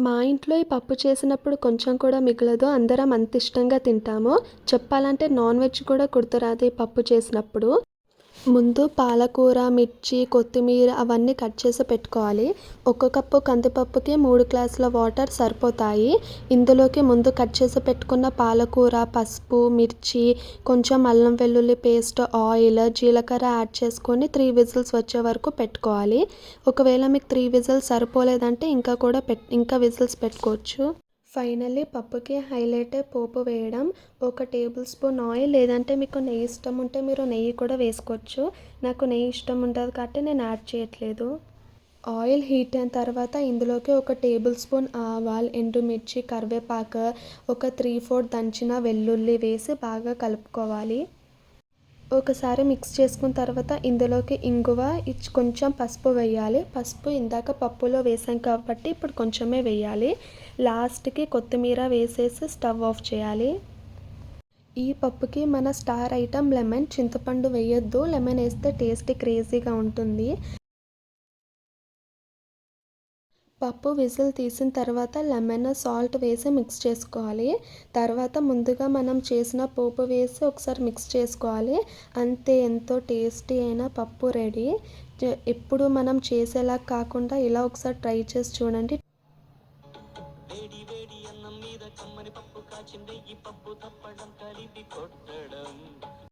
మా ఇంట్లో ఈ పప్పు చేసినప్పుడు కొంచెం కూడా మిగలదు. అందరం అంత ఇష్టంగా తింటాము. చెప్పాలంటే నాన్ వెజ్ కూడా గుర్తురాదు ఈ పప్పు చేసినప్పుడు. ముందు పాలకూర, మిర్చి, కొత్తిమీర అవన్నీ కట్ చేసి పెట్టుకోవాలి. ఒక కప్పు కందిపప్పుకి 3 గ్లాసుల వాటర్ సరిపోతాయి. ఇందులోకి ముందు కట్ చేసి పెట్టుకున్న పాలకూర, పసుపు, మిర్చి, కొంచెం అల్లం వెల్లుల్లి పేస్ట్, ఆయిల్, జీలకర్ర యాడ్ చేసుకొని 3 విజిల్స్ వచ్చే వరకు పెట్టుకోవాలి. ఒకవేళ మీకు 3 విజిల్స్ సరిపోలేదంటే ఇంకా విజిల్స్ పెట్టుకోవచ్చు. ఫైనల్లీ పప్పుకి హైలైటే పోపు వేయడం. ఒక టేబుల్ స్పూన్ ఆయిల్, లేదంటే మీకు నెయ్యి ఇష్టం ఉంటే మీరు నెయ్యి కూడా వేసుకోవచ్చు. నాకు నెయ్యి ఇష్టం ఉండదు కాబట్టి నేను యాడ్ చేయట్లేదు. ఆయిల్ హీట్ అయిన తర్వాత ఇందులోకి ఒక టేబుల్ స్పూన్ ఆవాలు, ఎండుమిర్చి, కరివేపాకు, ఒక 3/4 దంచిన వెల్లుల్లి వేసి బాగా కలుపుకోవాలి. ఒకసారి మిక్స్ చేసుకున్న తర్వాత ఇందులోకి ఇంగువ, కొంచెం పసుపు వేయాలి. పసుపు ఇందాక పప్పులో వేసాం కాబట్టి ఇప్పుడు కొంచెమే వేయాలి. లాస్ట్కి కొత్తిమీర వేసేసి స్టవ్ ఆఫ్ చేయాలి. ఈ పప్పుకి మన స్టార్ ఐటమ్ లెమన్. చింతపండు వేయొద్దు, లెమన్ వేస్తే టేస్ట్ క్రేజీగా ఉంటుంది. పప్పు విజిల్ తీసిన తర్వాత లెమన్, సాల్ట్ వేసి మిక్స్ చేసుకోవాలి. తర్వాత ముందుగా మనం చేసిన పోపు వేసి ఒకసారి మిక్స్ చేసుకోవాలి. అంతే, ఎంతో టేస్టీ అయిన పప్పు రెడీ. ఎప్పుడు మనం చేసేలా కాకుండా ఇలా ఒకసారి ట్రై చేసి చూడండి. వేడి వేడి అన్నం మీద కమ్మని పప్పు కాచింది, ఈ పప్పు తప్పడం కలిపి కొట్టడం.